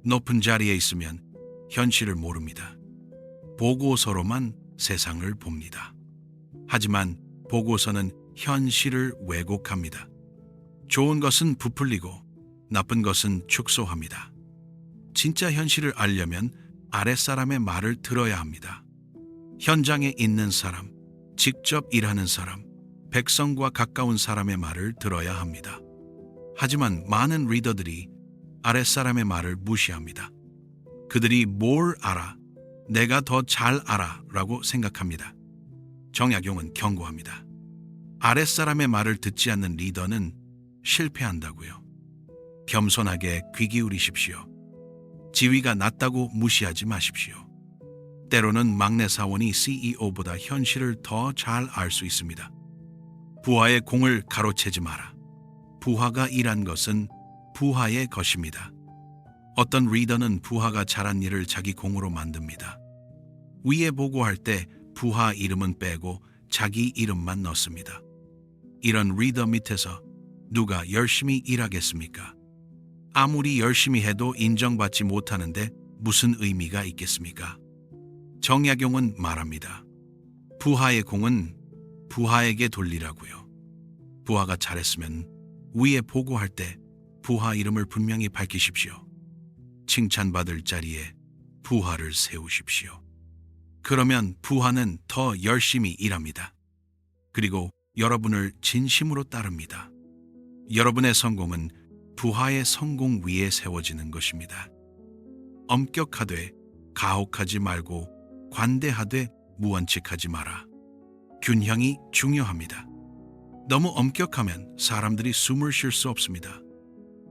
높은 자리에 있으면 현실을 모릅니다. 보고서로만 세상을 봅니다. 하지만 보고서는 현실을 왜곡합니다. 좋은 것은 부풀리고 나쁜 것은 축소합니다. 진짜 현실을 알려면 아랫사람의 말을 들어야 합니다. 현장에 있는 사람, 직접 일하는 사람, 백성과 가까운 사람의 말을 들어야 합니다. 하지만 많은 리더들이 아랫사람의 말을 무시합니다. 그들이 뭘 알아, 내가 더 잘 알아 라고 생각합니다. 정약용은 경고합니다. 아랫사람의 말을 듣지 않는 리더는 실패한다고요. 겸손하게 귀 기울이십시오. 지위가 낮다고 무시하지 마십시오. 때로는 막내 사원이 CEO보다 현실을 더 잘 알 수 있습니다. 부하의 공을 가로채지 마라. 부하가 일한 것은 부하의 것입니다. 어떤 리더는 부하가 잘한 일을 자기 공으로 만듭니다. 위에 보고할 때 부하 이름은 빼고 자기 이름만 넣습니다. 이런 리더 밑에서 누가 열심히 일하겠습니까? 아무리 열심히 해도 인정받지 못하는데 무슨 의미가 있겠습니까? 정약용은 말합니다. 부하의 공은 부하에게 돌리라고요. 부하가 잘했으면 위에 보고할 때 부하 이름을 분명히 밝히십시오. 칭찬받을 자리에 부하를 세우십시오. 그러면 부하는 더 열심히 일합니다. 그리고 여러분을 진심으로 따릅니다. 여러분의 성공은 부하의 성공 위에 세워지는 것입니다. 엄격하되 가혹하지 말고 관대하되 무원칙하지 마라. 균형이 중요합니다. 너무 엄격하면 사람들이 숨을 쉴 수 없습니다.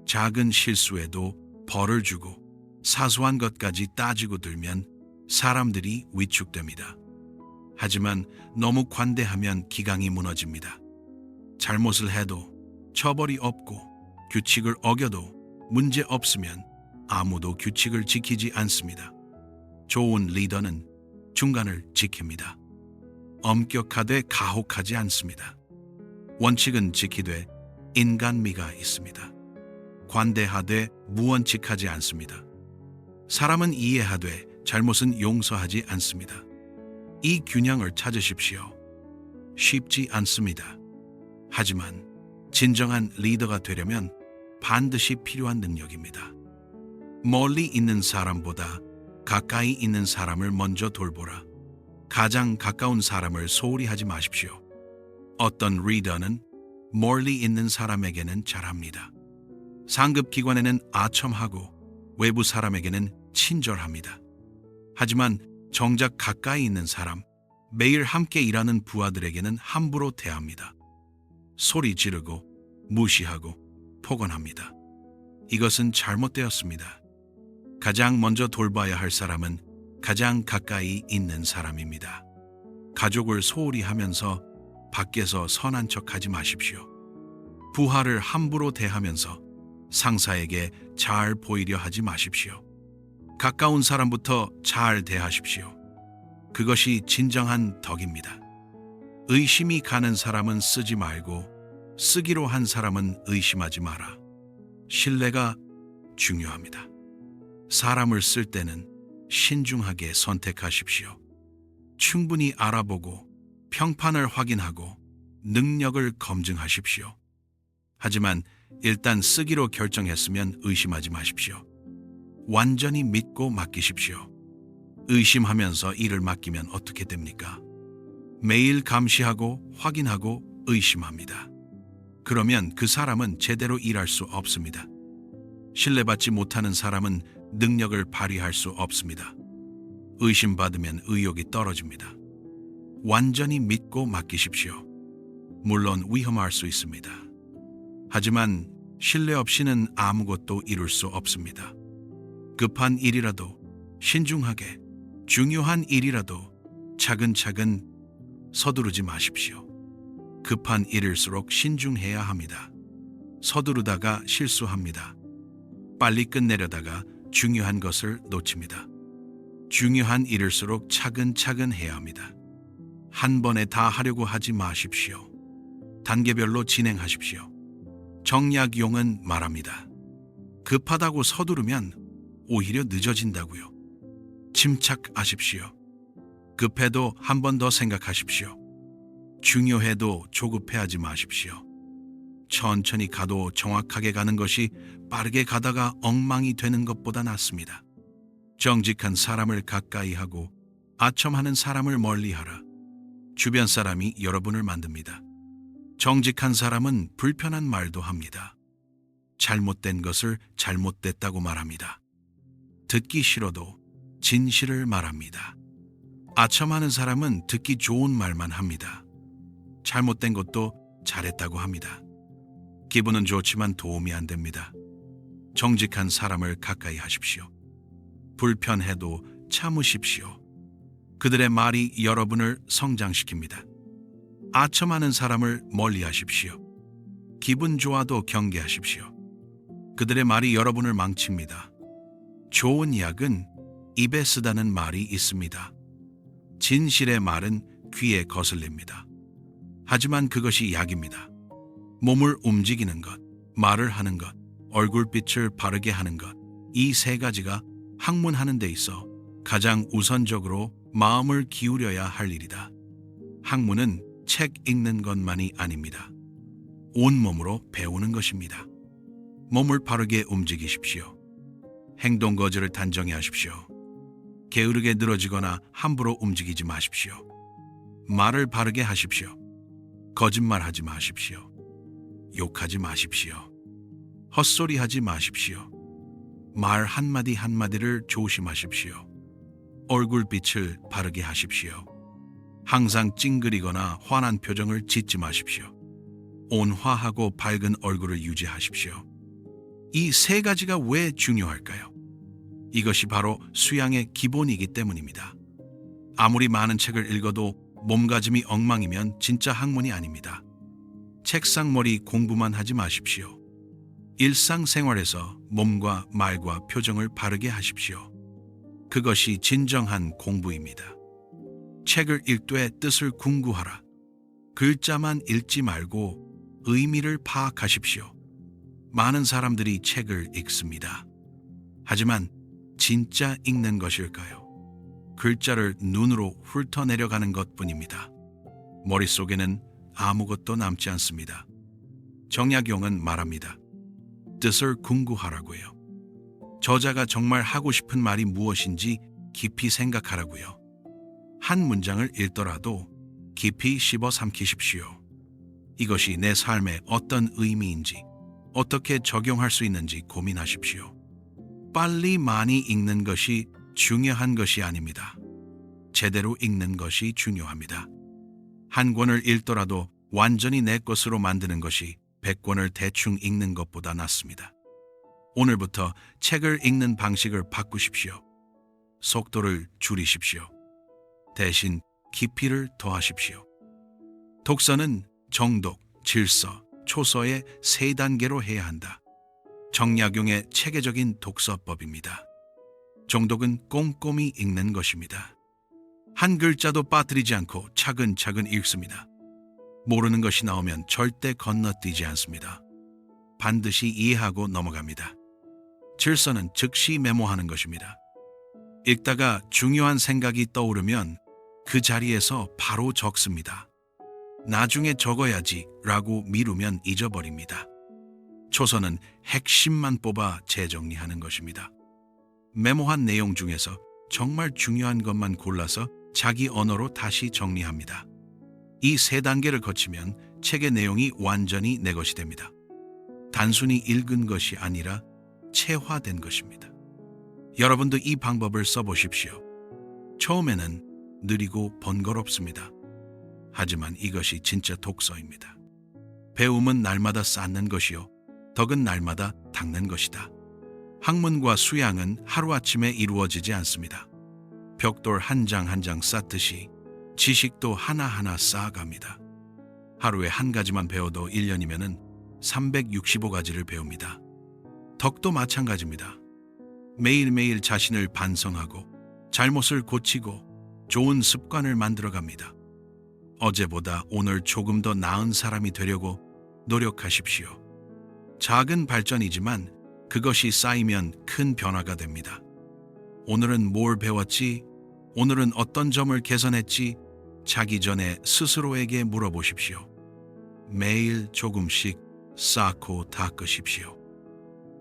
작은 실수에도 벌을 주고 사소한 것까지 따지고 들면 사람들이 위축됩니다. 하지만 너무 관대하면 기강이 무너집니다. 잘못을 해도 처벌이 없고 규칙을 어겨도 문제 없으면 아무도 규칙을 지키지 않습니다. 좋은 리더는 중간을 지킵니다. 엄격하되 가혹하지 않습니다. 원칙은 지키되 인간미가 있습니다. 관대하되 무원칙하지 않습니다. 사람은 이해하되 잘못은 용서하지 않습니다. 이 균형을 찾으십시오. 쉽지 않습니다. 하지만 진정한 리더가 되려면 반드시 필요한 능력입니다. 멀리 있는 사람보다 가까이 있는 사람을 먼저 돌보라. 가장 가까운 사람을 소홀히 하지 마십시오. 어떤 리더는 멀리 있는 사람에게는 잘합니다. 상급 기관에는 아첨하고 외부 사람에게는 친절합니다. 하지만 정작 가까이 있는 사람, 매일 함께 일하는 부하들에게는 함부로 대합니다. 소리 지르고 무시하고 폭언합니다. 이것은 잘못되었습니다. 가장 먼저 돌봐야 할 사람은 가장 가까이 있는 사람입니다. 가족을 소홀히 하면서 밖에서 선한 척하지 마십시오. 부하를 함부로 대하면서 상사에게 잘 보이려 하지 마십시오. 가까운 사람부터 잘 대하십시오. 그것이 진정한 덕입니다. 의심이 가는 사람은 쓰지 말고 쓰기로 한 사람은 의심하지 마라. 신뢰가 중요합니다. 사람을 쓸 때는 신중하게 선택하십시오. 충분히 알아보고 평판을 확인하고 능력을 검증하십시오. 하지만 일단 쓰기로 결정했으면 의심하지 마십시오. 완전히 믿고 맡기십시오. 의심하면서 일을 맡기면 어떻게 됩니까? 매일 감시하고 확인하고 의심합니다. 그러면 그 사람은 제대로 일할 수 없습니다. 신뢰받지 못하는 사람은 능력을 발휘할 수 없습니다. 의심받으면 의욕이 떨어집니다. 완전히 믿고 맡기십시오. 물론 위험할 수 있습니다. 하지만 신뢰 없이는 아무것도 이룰 수 없습니다. 급한 일이라도 신중하게, 중요한 일이라도 차근차근 서두르지 마십시오. 급한 일일수록 신중해야 합니다. 서두르다가 실수합니다. 빨리 끝내려다가 중요한 것을 놓칩니다. 중요한 일일수록 차근차근 해야 합니다. 한 번에 다 하려고 하지 마십시오. 단계별로 진행하십시오. 정약용은 말합니다. 급하다고 서두르면 오히려 늦어진다고요. 침착하십시오. 급해도 한 번 더 생각하십시오. 중요해도 조급해하지 마십시오. 천천히 가도 정확하게 가는 것이 빠르게 가다가 엉망이 되는 것보다 낫습니다. 정직한 사람을 가까이 하고 아첨하는 사람을 멀리하라. 주변 사람이 여러분을 만듭니다. 정직한 사람은 불편한 말도 합니다. 잘못된 것을 잘못됐다고 말합니다. 듣기 싫어도 진실을 말합니다. 아첨하는 사람은 듣기 좋은 말만 합니다. 잘못된 것도 잘했다고 합니다. 기분은 좋지만 도움이 안 됩니다. 정직한 사람을 가까이 하십시오. 불편해도 참으십시오. 그들의 말이 여러분을 성장시킵니다. 아첨하는 사람을 멀리 하십시오. 기분 좋아도 경계하십시오. 그들의 말이 여러분을 망칩니다. 좋은 약은 입에 쓰다는 말이 있습니다. 진실의 말은 귀에 거슬립니다. 하지만 그것이 약입니다. 몸을 움직이는 것, 말을 하는 것, 얼굴빛을 바르게 하는 것, 이 세 가지가 학문하는 데 있어 가장 우선적으로 마음을 기울여야 할 일이다. 학문은 책 읽는 것만이 아닙니다. 온몸으로 배우는 것입니다. 몸을 바르게 움직이십시오. 행동 거절을 단정히 하십시오. 게으르게 늘어지거나 함부로 움직이지 마십시오. 말을 바르게 하십시오. 거짓말하지 마십시오. 욕하지 마십시오. 헛소리하지 마십시오. 말 한마디 한마디를 조심하십시오. 얼굴빛을 바르게 하십시오. 항상 찡그리거나 화난 표정을 짓지 마십시오. 온화하고 밝은 얼굴을 유지하십시오. 이 세 가지가 왜 중요할까요? 이것이 바로 수양의 기본이기 때문입니다. 아무리 많은 책을 읽어도 몸가짐이 엉망이면 진짜 학문이 아닙니다. 책상머리 공부만 하지 마십시오. 일상생활에서 몸과 말과 표정을 바르게 하십시오. 그것이 진정한 공부입니다. 책을 읽되 뜻을 궁구하라. 글자만 읽지 말고 의미를 파악하십시오. 많은 사람들이 책을 읽습니다. 하지만 진짜 읽는 것일까요? 글자를 눈으로 훑어내려가는 것뿐입니다. 머릿속에는 아무것도 남지 않습니다. 정약용은 말합니다. 뜻을 궁구하라고요. 저자가 정말 하고 싶은 말이 무엇인지 깊이 생각하라고요. 한 문장을 읽더라도 깊이 씹어 삼키십시오. 이것이 내 삶에 어떤 의미인지, 어떻게 적용할 수 있는지 고민하십시오. 빨리 많이 읽는 것이 중요한 것이 아닙니다. 제대로 읽는 것이 중요합니다. 한 권을 읽더라도 완전히 내 것으로 만드는 것이 100권을 대충 읽는 것보다 낫습니다. 오늘부터 책을 읽는 방식을 바꾸십시오. 속도를 줄이십시오. 대신 깊이를 더하십시오. 독서는 정독, 질서, 초서의 3단계로 해야 한다. 정약용의 체계적인 독서법입니다. 정독은 꼼꼼히 읽는 것입니다. 한 글자도 빠뜨리지 않고 차근차근 읽습니다. 모르는 것이 나오면 절대 건너뛰지 않습니다. 반드시 이해하고 넘어갑니다. 질서는 즉시 메모하는 것입니다. 읽다가 중요한 생각이 떠오르면 그 자리에서 바로 적습니다. 나중에 적어야지 라고 미루면 잊어버립니다. 초서는 핵심만 뽑아 재정리하는 것입니다. 메모한 내용 중에서 정말 중요한 것만 골라서 자기 언어로 다시 정리합니다. 이 3단계를 거치면 책의 내용이 완전히 내 것이 됩니다. 단순히 읽은 것이 아니라 체화된 것입니다. 여러분도 이 방법을 써보십시오. 처음에는 느리고 번거롭습니다. 하지만 이것이 진짜 독서입니다. 배움은 날마다 쌓는 것이요, 덕은 날마다 닦는 것이다. 학문과 수양은 하루아침에 이루어지지 않습니다. 벽돌 한 장 한 장 쌓듯이 지식도 하나하나 쌓아갑니다. 하루에 한 가지만 배워도 1년이면 365가지를 배웁니다. 덕도 마찬가지입니다. 매일매일 자신을 반성하고 잘못을 고치고 좋은 습관을 만들어갑니다. 어제보다 오늘 조금 더 나은 사람이 되려고 노력하십시오. 작은 발전이지만 그것이 쌓이면 큰 변화가 됩니다. 오늘은 뭘 배웠지? 오늘은 어떤 점을 개선했지? 자기 전에 스스로에게 물어보십시오. 매일 조금씩 쌓고 닦으십시오.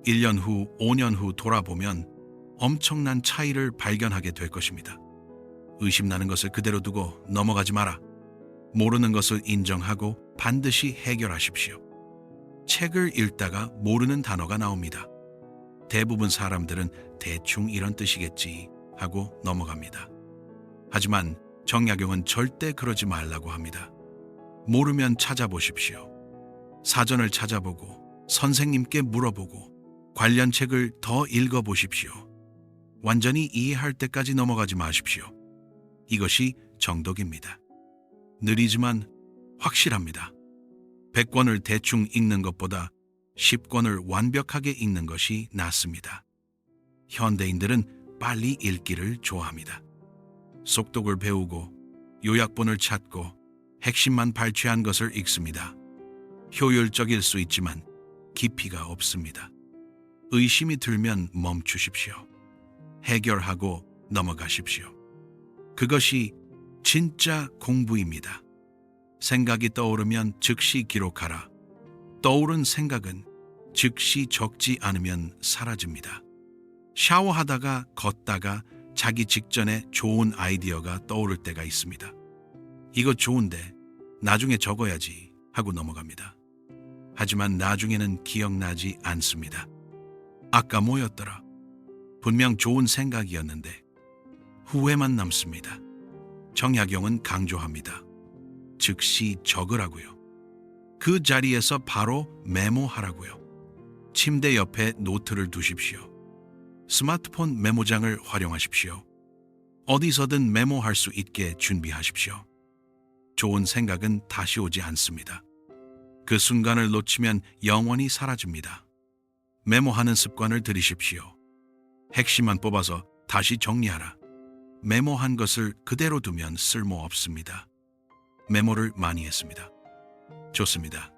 1년 후, 5년 후 돌아보면 엄청난 차이를 발견하게 될 것입니다. 의심나는 것을 그대로 두고 넘어가지 마라. 모르는 것을 인정하고 반드시 해결하십시오. 책을 읽다가 모르는 단어가 나옵니다. 대부분 사람들은 대충 이런 뜻이겠지 하고 넘어갑니다. 하지만 정약용은 절대 그러지 말라고 합니다. 모르면 찾아보십시오. 사전을 찾아보고 선생님께 물어보고 관련 책을 더 읽어보십시오. 완전히 이해할 때까지 넘어가지 마십시오. 이것이 정독입니다. 느리지만 확실합니다. 100권을 대충 읽는 것보다 10권을 완벽하게 읽는 것이 낫습니다. 현대인들은 빨리 읽기를 좋아합니다. 속독을 배우고 요약본을 찾고 핵심만 발췌한 것을 읽습니다. 효율적일 수 있지만 깊이가 없습니다. 의심이 들면 멈추십시오. 해결하고 넘어가십시오. 그것이 진짜 공부입니다. 생각이 떠오르면 즉시 기록하라. 떠오른 생각은 즉시 적지 않으면 사라집니다. 샤워하다가 걷다가 자기 직전에 좋은 아이디어가 떠오를 때가 있습니다. 이거 좋은데 나중에 적어야지 하고 넘어갑니다. 하지만 나중에는 기억나지 않습니다. 아까 뭐였더라? 분명 좋은 생각이었는데 후회만 남습니다. 정약용은 강조합니다. 즉시 적으라고요. 그 자리에서 바로 메모하라고요. 침대 옆에 노트를 두십시오. 스마트폰 메모장을 활용하십시오. 어디서든 메모할 수 있게 준비하십시오. 좋은 생각은 다시 오지 않습니다. 그 순간을 놓치면 영원히 사라집니다. 메모하는 습관을 들이십시오. 핵심만 뽑아서 다시 정리하라. 메모한 것을 그대로 두면 쓸모없습니다. 메모를 많이 했습니다. 좋습니다.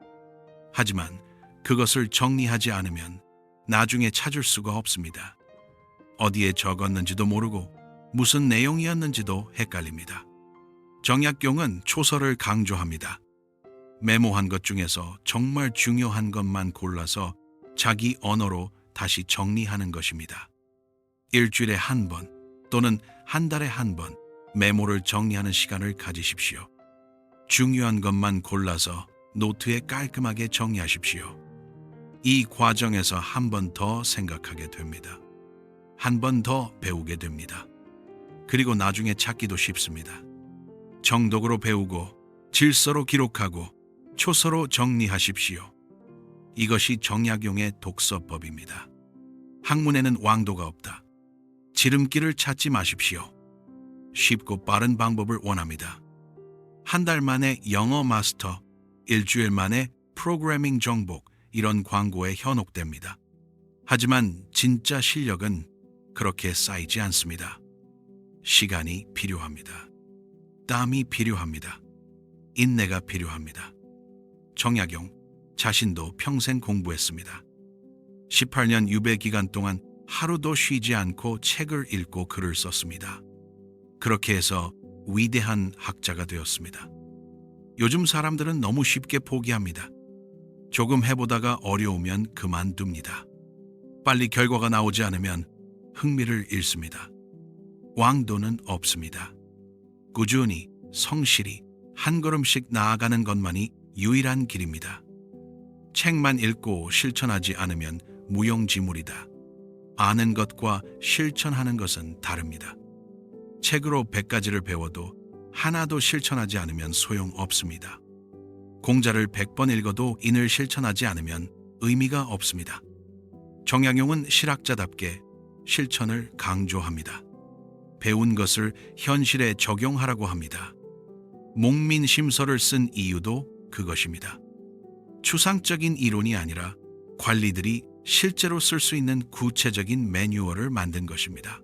하지만 그것을 정리하지 않으면 나중에 찾을 수가 없습니다. 어디에 적었는지도 모르고 무슨 내용이었는지도 헷갈립니다. 정약용은 초서를 강조합니다. 메모한 것 중에서 정말 중요한 것만 골라서 자기 언어로 다시 정리하는 것입니다. 일주일에 한 번 또는 한 달에 한 번 메모를 정리하는 시간을 가지십시오. 중요한 것만 골라서 노트에 깔끔하게 정리하십시오. 이 과정에서 한 번 더 생각하게 됩니다. 한 번 더 배우게 됩니다. 그리고 나중에 찾기도 쉽습니다. 정독으로 배우고 질서로 기록하고 초서로 정리하십시오. 이것이 정약용의 독서법입니다. 학문에는 왕도가 없다. 지름길을 찾지 마십시오. 쉽고 빠른 방법을 원합니다. 한 달 만에 영어 마스터, 일주일 만에 프로그래밍 정복, 이런 광고에 현혹됩니다. 하지만 진짜 실력은 그렇게 쌓이지 않습니다. 시간이 필요합니다. 땀이 필요합니다. 인내가 필요합니다. 정약용 자신도 평생 공부했습니다. 18년 유배 기간 동안 하루도 쉬지 않고 책을 읽고 글을 썼습니다. 그렇게 해서 위대한 학자가 되었습니다. 요즘 사람들은 너무 쉽게 포기합니다. 조금 해보다가 어려우면 그만둡니다. 빨리 결과가 나오지 않으면 흥미를 잃습니다. 왕도는 없습니다. 꾸준히, 성실히 한 걸음씩 나아가는 것만이 유일한 길입니다. 책만 읽고 실천하지 않으면 무용지물이다. 아는 것과 실천하는 것은 다릅니다. 책으로 100가지를 배워도 하나도 실천하지 않으면 소용없습니다. 공자를 100번 읽어도 인을 실천하지 않으면 의미가 없습니다. 정약용은 실학자답게 실천을 강조합니다. 배운 것을 현실에 적용하라고 합니다. 목민심서를 쓴 이유도 그것입니다. 추상적인 이론이 아니라 관리들이 실제로 쓸 수 있는 구체적인 매뉴얼을 만든 것입니다.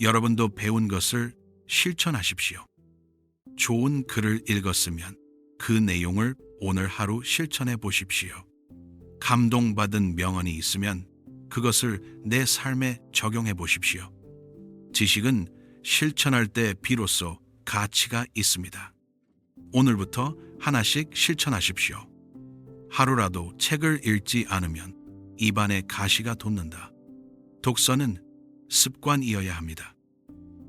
여러분도 배운 것을 실천하십시오. 좋은 글을 읽었으면 그 내용을 오늘 하루 실천해 보십시오. 감동받은 명언이 있으면 그것을 내 삶에 적용해 보십시오. 지식은 실천할 때 비로소 가치가 있습니다. 오늘부터 하나씩 실천하십시오. 하루라도 책을 읽지 않으면 입안에 가시가 돋는다. 독서는 습관이어야 합니다.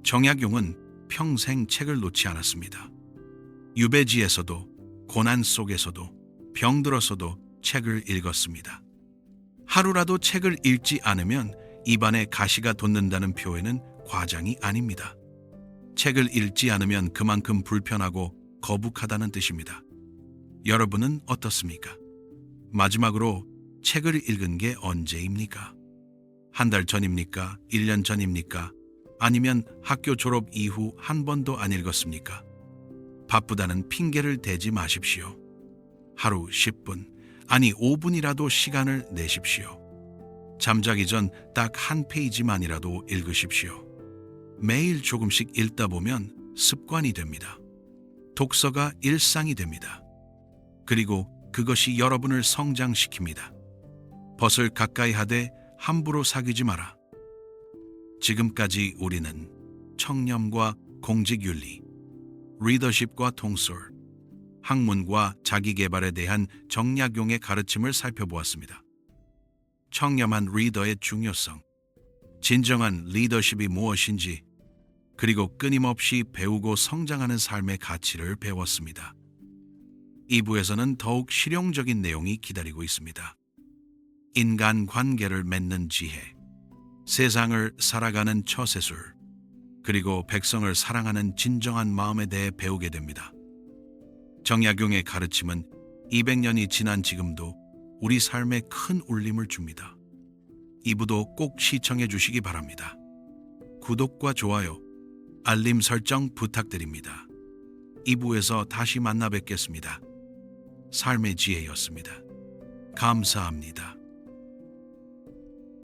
정약용은 평생 책을 놓지 않았습니다. 유배지에서도 고난 속에서도 병들어서도 책을 읽었습니다. 하루라도 책을 읽지 않으면 입안에 가시가 돋는다는 표현은 과장이 아닙니다. 책을 읽지 않으면 그만큼 불편하고 거북하다는 뜻입니다. 여러분은 어떻습니까? 마지막으로 책을 읽은 게 언제입니까? 한 달 전입니까? 1년 전입니까? 아니면 학교 졸업 이후 한 번도 안 읽었습니까? 바쁘다는 핑계를 대지 마십시오. 하루 10분, 아니 5분이라도 시간을 내십시오. 잠자기 전 딱 한 페이지만이라도 읽으십시오. 매일 조금씩 읽다 보면 습관이 됩니다. 독서가 일상이 됩니다. 그리고 그것이 여러분을 성장시킵니다. 벗을 가까이 하되 함부로 사귀지 마라. 지금까지 우리는 청렴과 공직윤리, 리더십과 통솔, 학문과 자기개발에 대한 정약용의 가르침을 살펴보았습니다. 청렴한 리더의 중요성, 진정한 리더십이 무엇인지, 그리고 끊임없이 배우고 성장하는 삶의 가치를 배웠습니다. 2부에서는 더욱 실용적인 내용이 기다리고 있습니다. 인간 관계를 맺는 지혜, 세상을 살아가는 처세술, 그리고 백성을 사랑하는 진정한 마음에 대해 배우게 됩니다. 정약용의 가르침은 200년이 지난 지금도 우리 삶에 큰 울림을 줍니다. 2부도 꼭 시청해 주시기 바랍니다. 구독과 좋아요, 알림 설정 부탁드립니다. 2부에서 다시 만나 뵙겠습니다. 삶의 지혜였습니다. 감사합니다.